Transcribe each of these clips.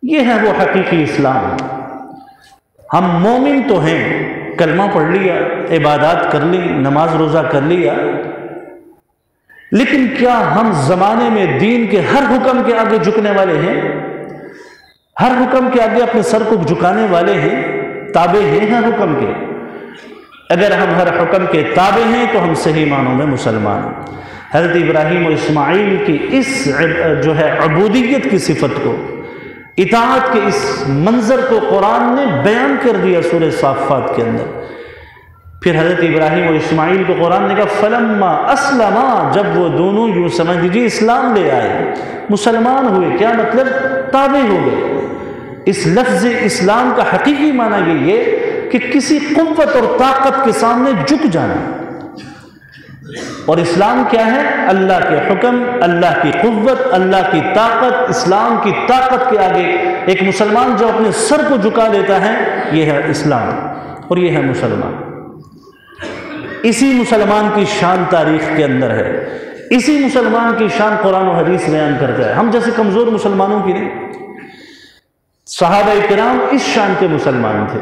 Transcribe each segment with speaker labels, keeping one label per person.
Speaker 1: یہ ہے وہ حقیقی اسلام۔ ہم مومن تو ہیں، کلمہ پڑھ لیا، عبادات کر لی، نماز روزہ کر لیا، لیکن کیا ہم زمانے میں دین کے ہر حکم کے آگے جھکنے والے ہیں؟ ہر حکم کے آگے اپنے سر کو جھکانے والے ہیں؟ تابع ہیں ہر حکم کے؟ اگر ہم ہر حکم کے تابع ہیں تو ہم صحیح معنوں میں مسلمان ہیں۔ حضرت ابراہیم و اسماعیل کی اس جو ہے عبودیت کی صفت کو، اطاعت کے اس منظر کو قرآن نے بیان کر دیا سورہ صافات کے اندر۔ پھر حضرت ابراہیم و اسماعیل کو قرآن نے کہا فلما اسلما، جب وہ دونوں یوں سمجھ لیجیے اسلام لے آئے، مسلمان ہوئے، کیا مطلب؟ تابع ہو گئے۔ اس لفظ اسلام کا حقیقی معنی یہ ہے کہ کسی قوت اور طاقت کے سامنے جھک جانا۔ اور اسلام کیا ہے؟ اللہ کے حکم، اللہ کی قوت، اللہ کی طاقت، اسلام کی طاقت کے آگے ایک مسلمان جو اپنے سر کو جھکا لیتا ہے، یہ ہے اسلام اور یہ ہے مسلمان۔ اسی مسلمان کی شان تاریخ کے اندر ہے، اسی مسلمان کی شان قرآن و حدیث بیان کرتا ہے۔ ہم جیسے کمزور مسلمانوں کی نہیں، صحابہ کرام اس شان کے مسلمان تھے،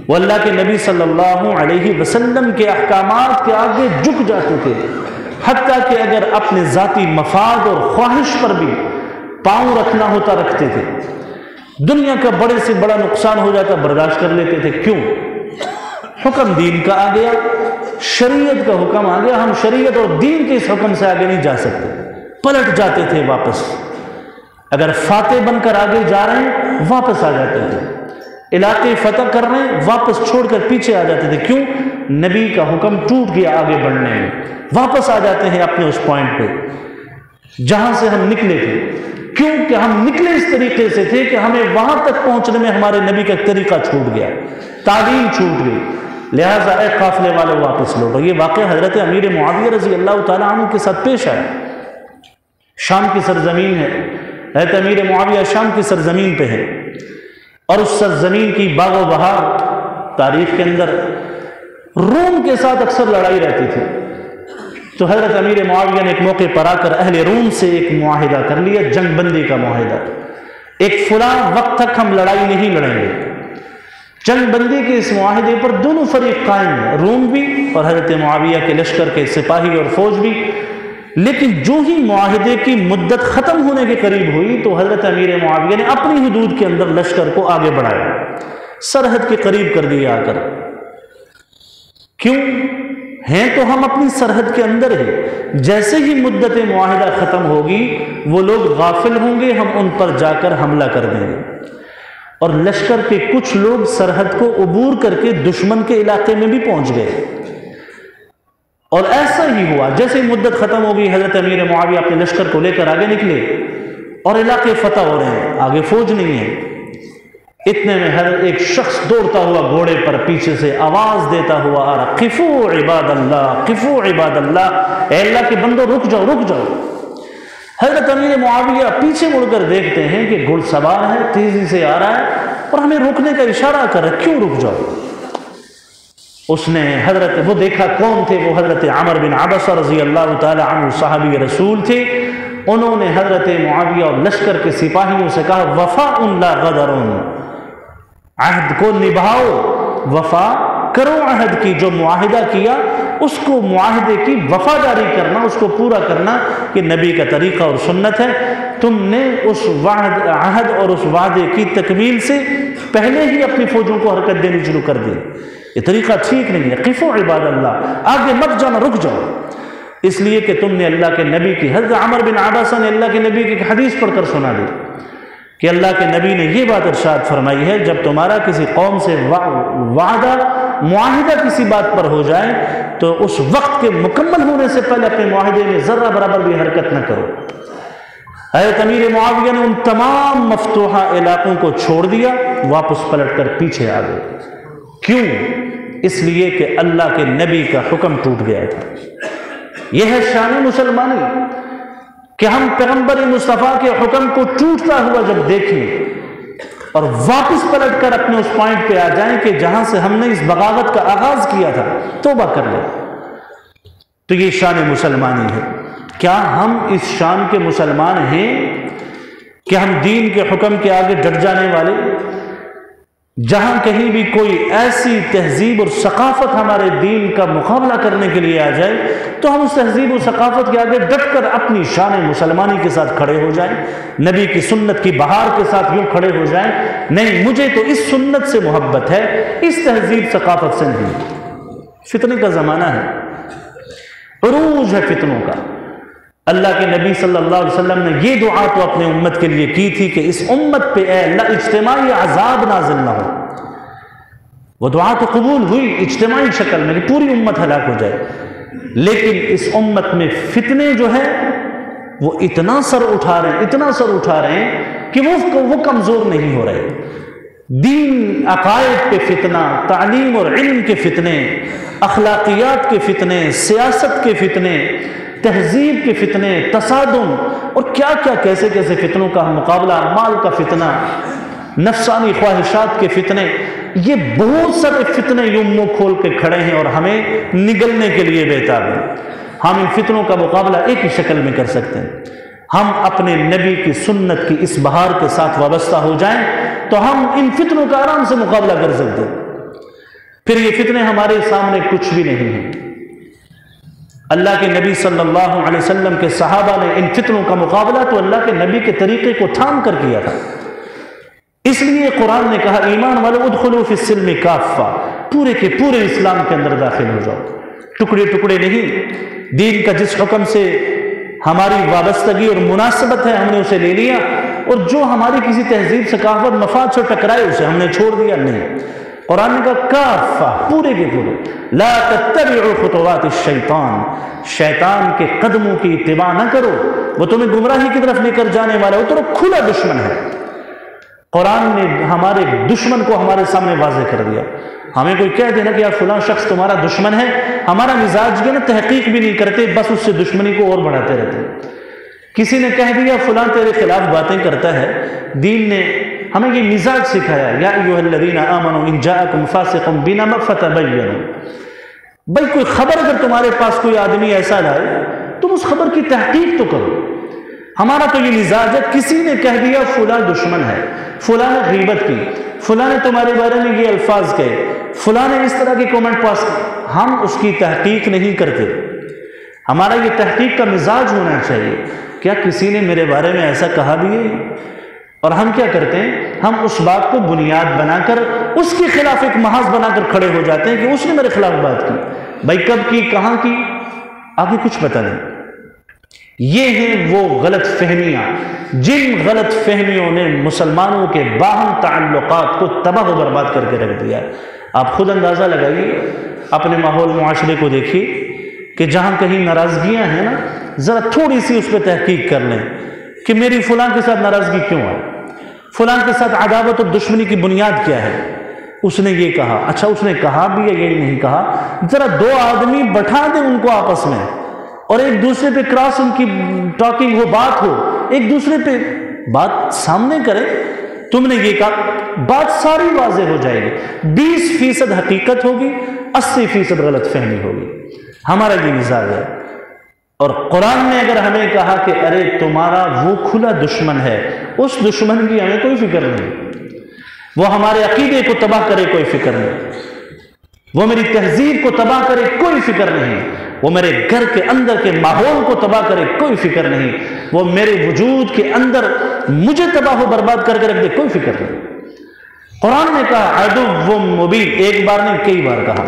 Speaker 1: وہ اللہ کے نبی صلی اللہ علیہ وسلم کے احکامات کے آگے جھک جاتے تھے، حتیٰ کہ اگر اپنے ذاتی مفاد اور خواہش پر بھی پاؤں رکھنا ہوتا رکھتے تھے، دنیا کا بڑے سے بڑا نقصان ہو جاتا برداشت کر لیتے تھے۔ کیوں؟ حکم دین کا آ گیا، شریعت کا حکم آ گیا، ہم شریعت اور دین کے اس حکم سے آگے نہیں جا سکتے، پلٹ جاتے تھے واپس۔ اگر فاتح بن کر آگے جا رہے ہیں واپس آ جاتے تھے، علاقے فتح کر رہے ہیں واپس چھوڑ کر پیچھے آ جاتے تھے۔ کیوں؟ نبی کا حکم ٹوٹ گیا آگے بڑھنے میں، واپس آ جاتے ہیں اپنے اس پوائنٹ پہ جہاں سے ہم نکلے تھے۔ کیونکہ ہم نکلے اس طریقے سے تھے کہ ہمیں وہاں تک پہنچنے میں ہمارے نبی کا طریقہ چھوٹ گیا، تعلیم چھوٹ گئی، لہٰذا اے قافلے والوں واپس لوٹو۔ یہ واقعہ حضرت امیر معاویہ رضی اللہ تعالیٰ عنہ کے ساتھ پیش آیا۔ شام کی سرزمین ہے، حضرت امیر معاویہ شام کی سرزمین پہ ہے، اور اس سرزمین کی باغ و بہار تاریخ کے اندر روم کے ساتھ اکثر لڑائی رہتی تھی۔ تو حضرت امیر معاویہ نے ایک موقع پر آ کر اہل روم سے ایک معاہدہ کر لیا، جنگ بندی کا معاہدہ، ایک فلاں وقت تک ہم لڑائی نہیں لڑیں گے۔ جنگ بندی کے اس معاہدے پر دونوں فریق قائم ہیں، روم بھی اور حضرت معاویہ کے لشکر کے سپاہی اور فوج بھی۔ لیکن جو ہی معاہدے کی مدت ختم ہونے کے قریب ہوئی تو حضرت امیر معاویہ نے اپنی حدود کے اندر لشکر کو آگے بڑھایا، سرحد کے قریب کر دیا آ کر۔ کیوں؟ ہیں تو ہم اپنی سرحد کے اندر ہی، جیسے ہی مدت معاہدہ ختم ہوگی وہ لوگ غافل ہوں گے، ہم ان پر جا کر حملہ کر دیں گے۔ اور لشکر کے کچھ لوگ سرحد کو عبور کر کے دشمن کے علاقے میں بھی پہنچ گئے، اور ایسا ہی ہوا۔ جیسے ہی مدت ختم ہو گئی حضرت امیر معاویہ اپنے لشکر کو لے کر آگے نکلے اور علاقے فتح ہو رہے ہیں، آگے فوج نہیں ہے۔ اتنے میں حضرت ایک شخص دوڑتا ہوا گھوڑے پر پیچھے سے آواز دیتا ہوا آ رہا، قفو عباد اللہ، قفو عباد اللہ، اے اللہ کے بندو رک جاؤ رک جاؤ۔ حضرت امیر معاویہ پیچھے مڑ کر دیکھتے ہیں کہ گھڑ سوار ہے، تیزی سے آ رہا ہے اور ہمیں رکنے کا اشارہ کر رہا ہے، کیوں رک جاؤ؟ اس نے وہ دیکھا کون تھے، وہ حضرت عمر بن عبسہ رضی اللہ تعالی عنہ صحابی رسول تھے۔ انہوں نے حضرت معاویہ اور لشکر کے سپاہیوں سے کہا وفاء لا غدر، عہد کو نبھاؤ، وفا کرو عہد کی، جو معاہدہ کیا اس کو، معاہدے کی وفاداری کرنا، اس کو پورا کرنا، یہ نبی کا طریقہ اور سنت ہے۔ تم نے اس عہد اور اس وعدے کی تکمیل سے پہلے ہی اپنی فوجوں کو حرکت دینی شروع کر دی، یہ طریقہ ٹھیک نہیں ہے۔ قفو عباد اللہ، آگے مت جانا، رک جاؤ، اس لیے کہ تم نے اللہ کے نبی کی، حضرت عمر بن عبسہ نے اللہ کے نبی کی ایک حدیث پڑھ کر سنا دی کہ اللہ کے نبی نے یہ بات ارشاد فرمائی ہے، جب تمہارا کسی قوم سے وعدہ معاہدہ کسی بات پر ہو جائے تو اس وقت کے مکمل ہونے سے پہلے اپنے معاہدے میں ذرہ برابر بھی حرکت نہ کرو۔ حضرت امیر معاویہ نے ان تمام مفتوحہ علاقوں کو چھوڑ دیا، واپس پلٹ کر پیچھے آ گئے۔ کیوں؟ اس لیے کہ اللہ کے نبی کا حکم ٹوٹ گیا تھا۔ یہ ہے شان مسلمانی کہ ہم پیغمبر مصطفیٰ کے حکم کو ٹوٹتا ہوا جب دیکھیں اور واپس پلٹ کر اپنے اس پوائنٹ پہ آ جائیں کہ جہاں سے ہم نے اس بغاوت کا آغاز کیا تھا، توبہ کر لیں، تو یہ شان مسلمانی ہے۔ کیا ہم اس شان کے مسلمان ہیں کہ ہم دین کے حکم کے آگے ڈٹ جانے والے، جہاں کہیں بھی کوئی ایسی تہذیب اور ثقافت ہمارے دین کا مقابلہ کرنے کے لیے آ جائے تو ہم اس تہذیب و ثقافت کے آگے ڈٹ کر اپنی شان مسلمانی کے ساتھ کھڑے ہو جائیں، نبی کی سنت کی بہار کے ساتھ یوں کھڑے ہو جائیں، نہیں مجھے تو اس سنت سے محبت ہے، اس تہذیب ثقافت سے نہیں۔ فتنے کا زمانہ ہے، عروج ہے فتنوں کا۔ اللہ کے نبی صلی اللہ علیہ وسلم نے یہ دعا تو اپنے امت کے لیے کی تھی کہ اس امت پہ اے اللہ اجتماعی عذاب نازل نہ ہو۔ وہ دعا تو قبول ہوئی اجتماعی شکل میں کہ پوری امت ہلاک ہو جائے، لیکن اس امت میں فتنے جو ہیں وہ اتنا سر اٹھا رہے ہیں کہ وہ کمزور نہیں ہو رہے۔ دین عقائد پہ فتنہ، تعلیم اور علم کے فتنے، اخلاقیات کے فتنے، سیاست کے فتنے، تہذیب کے فتنے، تصادم اور کیا کیا کیسے کیسے فتنوں کا مقابلہ، مال کا فتنہ، نفسانی خواہشات کے فتنے، یہ بہت سارے فتنے یوں منہ کھول کے کھڑے ہیں اور ہمیں نگلنے کے لیے بےتاب ہیں۔ ہم ان فتنوں کا مقابلہ ایک ہی شکل میں کر سکتے ہیں، ہم اپنے نبی کی سنت کی اس بہار کے ساتھ وابستہ ہو جائیں تو ہم ان فتنوں کا آرام سے مقابلہ کر سکتے ہیں۔ پھر یہ فتنے ہمارے سامنے کچھ بھی نہیں ہیں۔ اللہ کے نبی صلی اللہ علیہ وسلم کے صحابہ نے ان فتنوں کا مقابلہ تو اللہ کے نبی کے طریقے کو تھام کر کیا تھا۔ اس لیے قرآن نے کہا ایمان والو ادخلوا فی السلم کافہ، پورے کے پورے اسلام کے اندر داخل ہو جاؤ، ٹکڑے ٹکڑے نہیں۔ دین کا جس حکم سے ہماری وابستگی اور مناسبت ہے ہم نے اسے لے لیا، اور جو ہماری کسی تہذیب ثقافت مفاد سے ٹکرائے اسے ہم نے چھوڑ دیا نہیں۔ قرآن نے کہا کافہ، پورے کے پورے، لا تتبعوا خطوات الشیطان، شیطان کے قدموں کی اتباع نہ کرو، وہ تمہیں گمراہی کی طرف لے کر جانے والا ہے، وہ تو کھلا دشمن ہے۔ قرآن نے ہمارے دشمن کو ہمارے سامنے واضح کر دیا۔ ہمیں کوئی کہہ دینا کہ یار فلاں شخص تمہارا دشمن ہے، ہمارا مزاج کے نا تحقیق بھی نہیں کرتے، بس اس سے دشمنی کو اور بڑھاتے رہتے ہیں۔ کسی نے کہہ دیا فلاں تیرے خلاف باتیں کرتا ہے، دین نے ہمیں یہ مزاج سکھایا، یا ایھا الذین آمنوا ان جاءکم فاسق بنبأ فتبینوا، بھائی کوئی خبر اگر تمہارے پاس کوئی آدمی ایسا لائے تم اس خبر کی تحقیق تو کرو۔ ہمارا تو یہ مزاج ہے، کسی نے کہہ دیا فلاں دشمن ہے، فلاں نے غیبت کی، فلاں نے تمہارے بارے میں یہ الفاظ کہے، فلاں نے اس طرح کے کومنٹ پاس کیے، ہم اس کی تحقیق نہیں کرتے۔ ہمارا یہ تحقیق کا مزاج ہونا چاہیے، کیا کسی نے میرے بارے میں ایسا کہا بھی ہے؟ اور ہم کیا کرتے ہیں، ہم اس بات کو بنیاد بنا کر اس کے خلاف ایک محاذ بنا کر کھڑے ہو جاتے ہیں کہ اس نے میرے خلاف بات کی، بھائی کب کی، کہاں کی، آگے کچھ پتہ نہیں۔ یہ ہیں وہ غلط فہمیاں جن غلط فہمیوں نے مسلمانوں کے باہم تعلقات کو تباہ و برباد کر کے رکھ دیا۔ آپ خود اندازہ لگائیے، اپنے ماحول معاشرے کو دیکھیے کہ جہاں کہیں ناراضگیاں ہیں نا، ذرا تھوڑی سی اس پہ تحقیق کر لیں کہ میری فلاں کے ساتھ ناراضگی کیوں ہے، فلاں کے ساتھ عداوت اور دشمنی کی بنیاد کیا ہے۔ اس نے یہ کہا، اچھا اس نے کہا بھی ہے یہ نہیں کہا، ذرا دو آدمی بٹھا دیں ان کو آپس میں اور ایک دوسرے پہ کراس ان کی ٹاکنگ ہو، بات ہو، ایک دوسرے پہ بات سامنے کریں، تم نے یہ کہا، بات ساری واضح ہو جائے گی، 20% حقیقت ہوگی، 80% غلط فہمی ہوگی۔ ہمارا یہ مزاج ہے۔ اور قرآن نے اگر ہمیں کہا کہ ارے تمہارا وہ کھلا دشمن ہے، اس دشمن کی ہمیں کوئی فکر نہیں، وہ ہمارے عقیدے کو تباہ کرے کوئی فکر نہیں، وہ میری تہذیب کو تباہ کرے کوئی فکر نہیں، وہ میرے گھر کے اندر کے ماحول کو تباہ کرے کوئی فکر نہیں، وہ میرے وجود کے اندر مجھے تباہ و برباد کر کے رکھ دے کوئی فکر نہیں۔ قرآن نے کہا عدو مبین، ایک بار نہیں کئی بار کہا،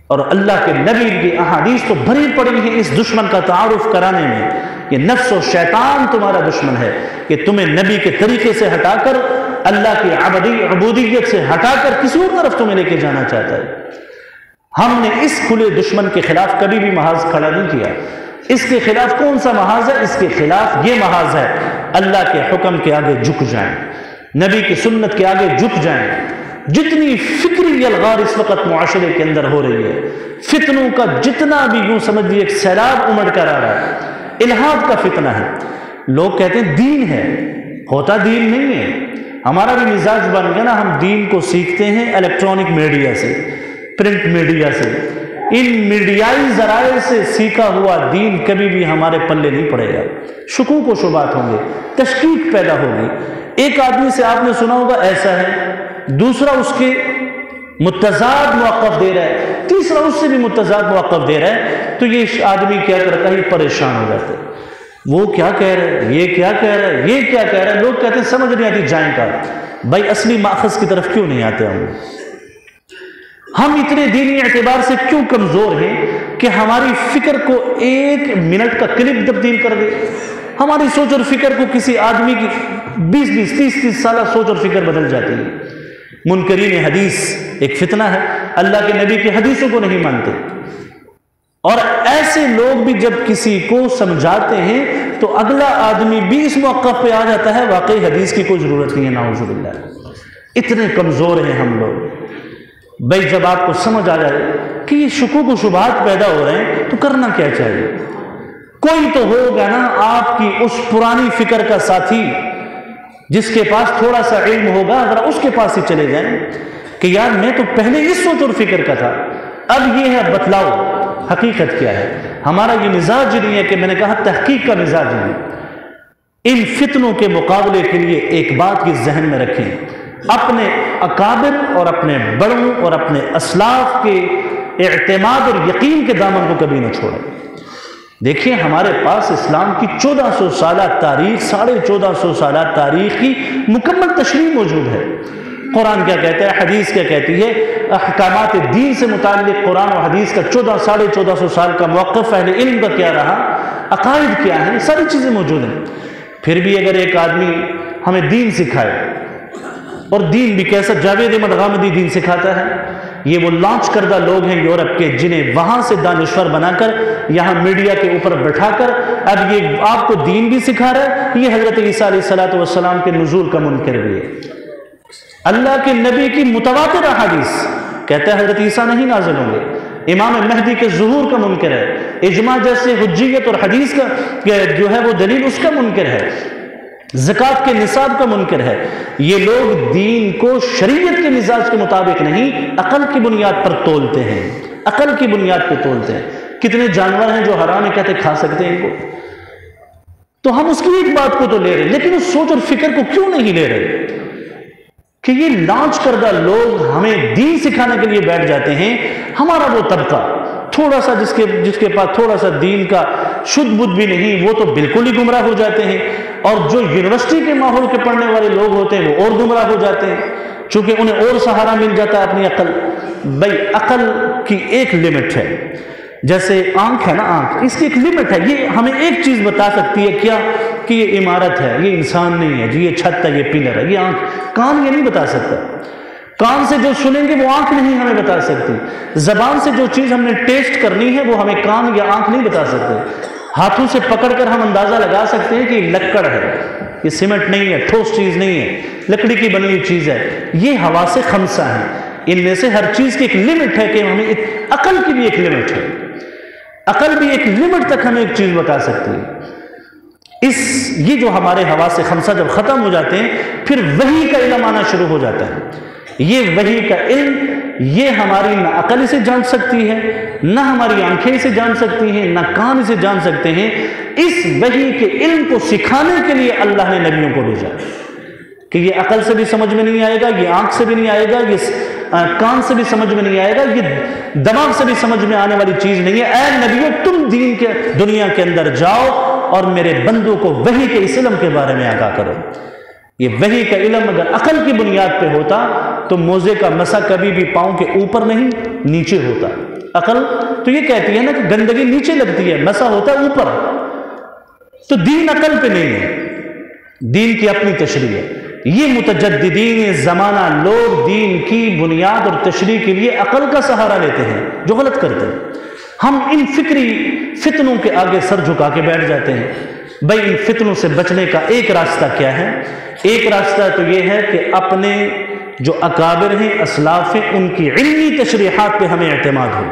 Speaker 1: اور اللہ کے نبی کی احادیث تو بھری پڑی ہیں اس دشمن کا تعارف کرانے میں۔ یہ نفس و شیطان تمہارا دشمن ہے کہ تمہیں نبی کے طریقے سے ہٹا کر، اللہ کی عبودیت سے ہٹا کر کسی اور طرف تمہیں لے کے جانا چاہتا ہے۔ ہم نے اس کھلے دشمن کے خلاف کبھی بھی محاذ کھڑا نہیں کیا۔ اس کے خلاف کون سا محاذ ہے؟ اس کے خلاف یہ محاذ ہے، اللہ کے حکم کے آگے جھک جائیں، نبی کی سنت کے آگے جھک جائیں۔ جتنی فکری الغار اس وقت معاشرے کے اندر ہو رہی ہے، فتنوں کا جتنا بھی یوں سمجھ لیے ایک سیلاب امڑ کر آ رہا ہے، الہاد کا فتنہ ہے۔ لوگ کہتے ہیں دین ہے، ہوتا دین نہیں ہے۔ ہمارا بھی مزاج بن گیا نا، ہم دین کو سیکھتے ہیں الیکٹرانک میڈیا سے، پرنٹ میڈیا سے، ان میڈیائی ذرائع سے سیکھا ہوا دین کبھی بھی ہمارے پلے نہیں پڑے گا. شکوک و شبہات ہوں گے، تشکیک پیدا ہوگی. ایک آدمی سے آپ نے سنا ہوگا ایسا ہے، دوسرا اس کے متضاد موقف دے رہا ہے، تیسرا اس سے بھی متضاد موقف دے رہا ہے، تو یہ آدمی کیا کرتا ہے؟ پریشان ہو جاتا ہے. وہ کیا کہہ رہا ہے، یہ کیا کہہ رہا ہے، یہ کیا کہہ رہا ہے. لوگ کہتے ہیں سمجھ نہیں آتی، جائیں کا بھائی اصلی ماخذ کی طرف کیوں نہیں آتے ہم اتنے دینی اعتبار سے کیوں کمزور ہیں کہ ہماری فکر کو ایک منٹ کا کلپ تبدیل کر دے. ہماری سوچ اور فکر کو کسی آدمی کی 20 30 سالہ سوچ اور فکر بدل جاتی ہے. منکرین حدیث ایک فتنہ ہے، اللہ کے نبی کی حدیثوں کو نہیں مانتے، اور ایسے لوگ بھی جب کسی کو سمجھاتے ہیں تو اگلا آدمی بھی اس موقف پہ آ جاتا ہے واقعی حدیث کی کوئی ضرورت نہیں ہے. نعوذ باللہ، اتنے کمزور ہیں ہم لوگ. بھائی جب آپ کو سمجھ آ جائے کہ یہ شکوک و شبہات پیدا ہو رہے ہیں تو کرنا کیا چاہیے؟ کوئی تو ہوگا نا آپ کی اس پرانی فکر کا ساتھی جس کے پاس تھوڑا سا علم ہوگا، ذرا اس کے پاس ہی چلے جائیں کہ یار میں تو پہلے اس سوچ اور فکر کا تھا، اب یہ ہے، بتلاؤ حقیقت کیا ہے. ہمارا یہ مزاج نہیں ہے کہ میں نے کہا تحقیق کا مزاج نہیں. ان فتنوں کے مقابلے کے لیے ایک بات کی ذہن میں رکھیں، اپنے اکابر اور اپنے بڑوں اور اپنے اسلاف کے اعتماد اور یقین کے دامن کو کبھی نہ چھوڑیں. دیکھیں ہمارے پاس اسلام کی 1400 سالہ تاریخ، 1450 سالہ تاریخ کی مکمل تشریح موجود ہے. قرآن کیا کہتا ہے، حدیث کیا کہتی ہے، احکامات دین سے متعلق قرآن و حدیث کا 1400 سال کا موقف، اہل علم کا کیا رہا، عقائد کیا ہیں، ساری چیزیں موجود ہیں. پھر بھی اگر ایک آدمی ہمیں دین سکھائے، اور دین بھی کیسا، جاوید احمد غامدی دین سکھاتا ہے، یہ وہ لانچ کردہ لوگ ہیں یورپ کے جنہیں وہاں سے دانشور بنا کر یہاں میڈیا کے اوپر بٹھا کر اب یہ آپ کو دین بھی سکھا رہا ہے. یہ حضرت عیسیٰ علیہ السلام کے نزول کا منکر بھی ہے. اللہ کے نبی کی متواتر احادیث کہتا ہے حضرت عیسیٰ نہیں نازل ہوں گے. امام مہدی کے ظہور کا منکر ہے. اجماع جیسے حجیت اور حدیث کا جو ہے وہ دلیل، اس کا منکر ہے. زکوٰۃ کے نصاب کا منکر ہے. یہ لوگ دین کو شریعت کے مزاج کے مطابق نہیں، عقل کی بنیاد پر تولتے ہیں، عقل کی بنیاد پہ تولتے ہیں. کتنے جانور ہیں جو حرام ہے، کہتے کھا سکتے ہیں ان کو، تو ہم اس کی ایک بات کو تو لے رہے ہیں، لیکن اس سوچ اور فکر کو کیوں نہیں لے رہے کہ یہ لانچ کردہ لوگ ہمیں دین سکھانے کے لیے بیٹھ جاتے ہیں. ہمارا وہ طبقہ تھوڑا سا جس کے پاس تھوڑا سا دین کا شدھ بدھ بھی نہیں، وہ تو بالکل ہی گمراہ ہو جاتے ہیں، اور جو یونیورسٹی کے ماحول کے پڑھنے والے لوگ ہوتے ہیں وہ اور گمراہ ہو جاتے ہیں، چونکہ انہیں اور سہارا مل جاتا ہے اپنی عقل. بھائی عقل کی ایک لمٹ ہے، جیسے آنکھ ہے نا، آنکھ اس کی ایک لمٹ ہے. یہ ہمیں ایک چیز بتا سکتی ہے، کیا کہ یہ عمارت ہے، یہ انسان نہیں ہے جی، یہ چھت ہے، یہ پلر ہے. یہ آنکھ، کان یہ نہیں بتا سکتا. کان سے جو سنیں گے وہ آنکھ نہیں ہمیں بتا سکتی. زبان سے جو چیز ہم نے ٹیسٹ کرنی ہے وہ ہمیں کان یا آنکھ نہیں بتا سکتے. ہاتھوں سے پکڑ کر ہم اندازہ لگا سکتے ہیں کہ یہ لکڑ ہے، یہ سیمنٹ نہیں ہے، ٹھوس چیز نہیں ہے، لکڑی کی بنی ہوئی چیز ہے. یہ حواس خمسہ ہیں، ان میں سے ہر چیز کی ایک لمٹ ہے کہ ہمیں عقل کی بھی ایک لمٹ ہے. عقل بھی ایک لمٹ تک ہمیں ایک چیز بتا سکتی ہے. یہ جو ہمارے حواس خمسہ جب ختم ہو جاتے ہیں پھر وحی کا علم آنا شروع ہو جاتا ہے. یہ وحی کا علم، یہ ہماری نہ عقل اسے جان سکتی ہے، نہ ہماری آنکھیں اسے جان سکتی ہیں، نہ کان اسے جان سکتے ہیں. اس وحی کے علم کو سکھانے کے لیے اللہ نے نبیوں کو بھیجا کہ یہ عقل سے بھی سمجھ میں نہیں آئے گا، یہ آنکھ سے بھی نہیں آئے گا، یہ کان سے بھی سمجھ میں نہیں آئے گا، یہ دماغ سے بھی سمجھ میں آنے والی چیز نہیں ہے. اے نبیوں، تم دین کے دنیا کے اندر جاؤ اور میرے بندوں کو وحی کے اس علم کے بارے میں آگاہ کرو. یہ وحی کا علم اگر عقل کی بنیاد پہ ہوتا تو موزے کا مسا کبھی بھی پاؤں کے اوپر نہیں نیچے ہوتا. عقل تو یہ کہتی ہے نا کہ گندگی نیچے لگتی ہے، مسا ہوتا ہے اوپر. تو دین عقل پہ نہیں ہے، دین کی اپنی تشریح ہے. یہ متجددین زمانہ لوگ دین کی بنیاد اور تشریح کے لیے عقل کا سہارا لیتے ہیں، جو غلط کرتے ہیں. ہم ان فکری فتنوں کے آگے سر جھکا کے بیٹھ جاتے ہیں. بھائی ان فتنوں سے بچنے کا ایک راستہ کیا ہے؟ ایک راستہ تو یہ ہے کہ اپنے جو اکابر ہیں، اسلاف ہیں، ان کی علمی تشریحات پہ ہمیں اعتماد ہو،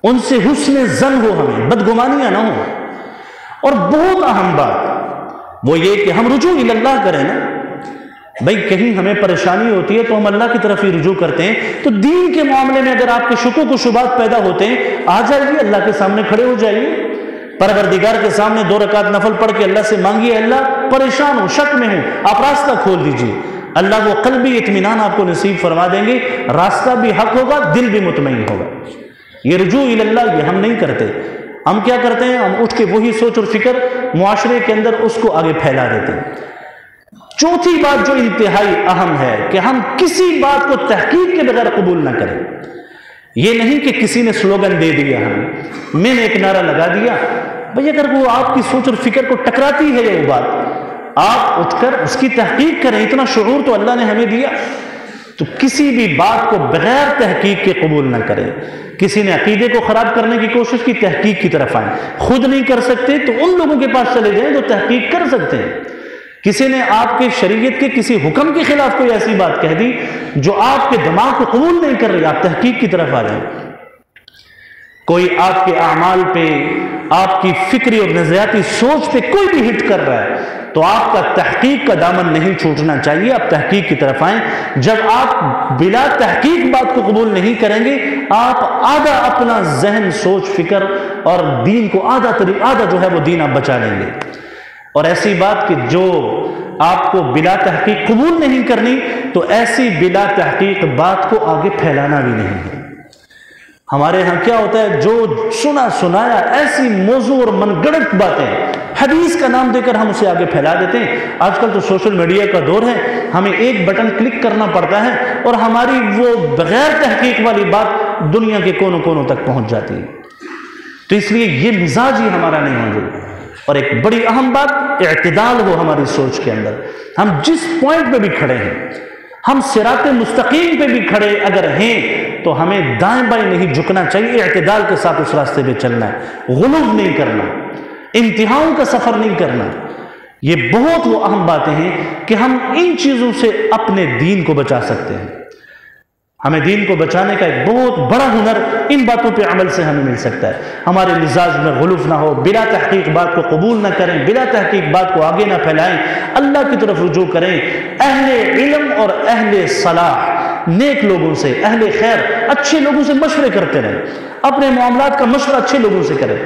Speaker 1: ان سے حسن ظن ہو، ہمیں بدگمانیاں نہ ہو. اور بہت اہم بات وہ یہ کہ ہم رجوع اللہ کریں نا. بھائی کہیں ہمیں پریشانی ہوتی ہے تو ہم اللہ کی طرف ہی رجوع کرتے ہیں. تو دین کے معاملے میں اگر آپ کے شکوک و شبہات پیدا ہوتے ہیں، آ جائیے اللہ کے سامنے کھڑے ہو جائیے، پروردگار کے سامنے 2 رکعت نفل پڑھ کے اللہ سے مانگیے، اللہ پریشان ہوں، شک میں ہوں، آپ راستہ کھول دیجیے. اللہ وہ قلبی اطمینان آپ کو نصیب فرما دیں گے، راستہ بھی حق ہوگا، دل بھی مطمئن ہوگا. یہ رجوع اللہ یہ ہم نہیں کرتے. ہم کیا کرتے ہیں؟ ہم اٹھ کے وہی سوچ اور فکر معاشرے کے اندر اس کو آگے پھیلا دیتے ہیں. چوتھی بات جو انتہائی اہم ہے کہ ہم کسی بات کو تحقیق کے بغیر قبول نہ کریں. یہ نہیں کہ کسی نے سلوگن دے دیا، میں نے ایک نعرہ لگا دیا، بھئی اگر وہ آپ کی سوچ اور فکر کو ٹکراتی ہے یہ وہ بات، آپ اٹھ کر اس کی تحقیق کریں. اتنا شعور تو اللہ نے ہمیں دیا. تو کسی بھی بات کو بغیر تحقیق کے قبول نہ کریں. کسی نے عقیدے کو خراب کرنے کی کوشش کی، تحقیق کی طرف آئیں. خود نہیں کر سکتے تو ان لوگوں کے پاس چلے جائیں جو تحقیق کر سکتے ہیں. کسی نے آپ کے شریعت کے کسی حکم کے خلاف کوئی ایسی بات کہہ دی جو آپ کے دماغ کو قبول نہیں کر رہی، آپ تحقیق کی طرف آ جائیں. کوئی آپ کے اعمال پہ، آپ کی فکری اور نظریاتی سوچ پہ کوئی بھی ہٹ کر رہا ہے تو آپ کا تحقیق کا دامن نہیں چھوٹنا چاہیے، آپ تحقیق کی طرف آئیں. جب آپ بلا تحقیق بات کو قبول نہیں کریں گے، آپ آدھا اپنا ذہن، سوچ، فکر اور دین کو آدھا جو ہے وہ دین آپ بچا لیں گے. اور ایسی بات کہ جو آپ کو بلا تحقیق قبول نہیں کرنی، تو ایسی بلا تحقیق بات کو آگے پھیلانا بھی نہیں ہے. ہمارے ہاں کیا ہوتا ہے، جو سنا سنایا ایسی موضوع اور من گڑت باتیں حدیث کا نام دے کر ہم اسے آگے پھیلا دیتے ہیں. آج کل تو سوشل میڈیا کا دور ہے، ہمیں ایک بٹن کلک کرنا پڑتا ہے اور ہماری وہ بغیر تحقیق والی بات دنیا کے کونوں کونوں تک پہنچ جاتی ہے. تو اس لیے یہ مزاج ہی ہمارا نہیں موجود. اور ایک بڑی اہم بات، اعتدال ہو ہماری سوچ کے اندر. ہم جس پوائنٹ پہ بھی کھڑے ہیں، ہم صراط مستقیم پہ بھی کھڑے اگر ہیں تو ہمیں دائیں بائیں نہیں جھکنا چاہیے، اعتدال کے ساتھ اس راستے پہ چلنا ہے. غلو نہیں کرنا، انتہاؤں کا سفر نہیں کرنا. یہ بہت وہ اہم باتیں ہیں کہ ہم ان چیزوں سے اپنے دین کو بچا سکتے ہیں. ہمیں دین کو بچانے کا ایک بہت بڑا ہنر ان باتوں پہ عمل سے ہمیں مل سکتا ہے. ہمارے مزاج میں غلوف نہ ہو، بلا تحقیق بات کو قبول نہ کریں، بلا تحقیق بات کو آگے نہ پھیلائیں، اللہ کی طرف رجوع کریں. اہل علم اور اہل صلاح، نیک لوگوں سے، اہل خیر، اچھے لوگوں سے مشورے کرتے رہیں. اپنے معاملات کا مشورہ اچھے لوگوں سے کریں.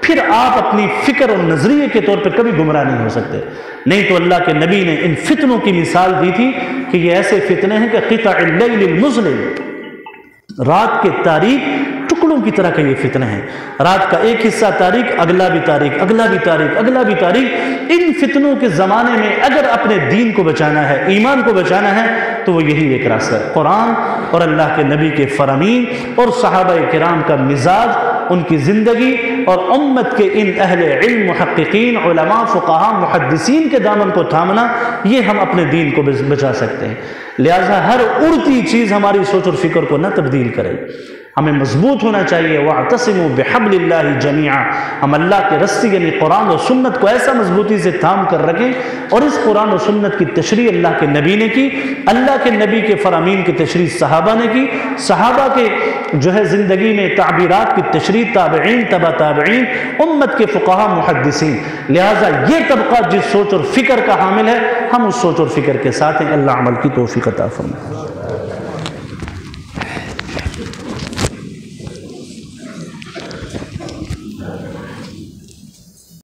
Speaker 1: پھر آپ اپنی فکر اور نظریے کے طور پہ کبھی گمراہ نہیں ہو سکتے. نہیں تو اللہ کے نبی نے ان فتنوں کی مثال دی تھی کہ یہ ایسے فتنے ہیں کہ قطع اللیل المظلم، رات کے تاریک ٹکڑوں کی طرح کے یہ فتنے ہیں. رات کا ایک حصہ تاریک، اگلا بھی تاریک، اگلا بھی تاریک، اگلا بھی تاریک. ان فتنوں کے زمانے میں اگر اپنے دین کو بچانا ہے، ایمان کو بچانا ہے، تو وہ یہی ایک راستہ ہے. قرآن اور اللہ کے نبی کے فرامین اور صحابہ کرام کا مزاج، ان کی زندگی اور امت کے ان اہل علم، محققین، علماء، فقہاء، محدثین کے دامن کو تھامنا، یہ ہم اپنے دین کو بچا سکتے ہیں. لہٰذا ہر اڑتی چیز ہماری سوچ اور فکر کو نہ تبدیل کرے. ہمیں مضبوط ہونا چاہیے. وَاعْتَصِمُوا بِحَبْلِ اللَّهِ جَمِيعًا. ہم اللہ کے رسی یعنی قرآن و سنت کو ایسا مضبوطی سے تھام کر رکھیں. اور اس قرآن و سنت کی تشریح اللہ کے نبی نے کی، اللہ کے نبی کے فرامین کی تشریح صحابہ نے کی، صحابہ کے جو ہے زندگی میں تعبیرات کی تشریح تابعین، تبع تابعین، امت کے فقہاء، محدثین. لہٰذا یہ طبقہ جس سوچ اور فکر کا حامل ہے، ہم اس سوچ اور فکر کے ساتھ ہیں. اللہ عمل کی توفیق عطا فرمائے.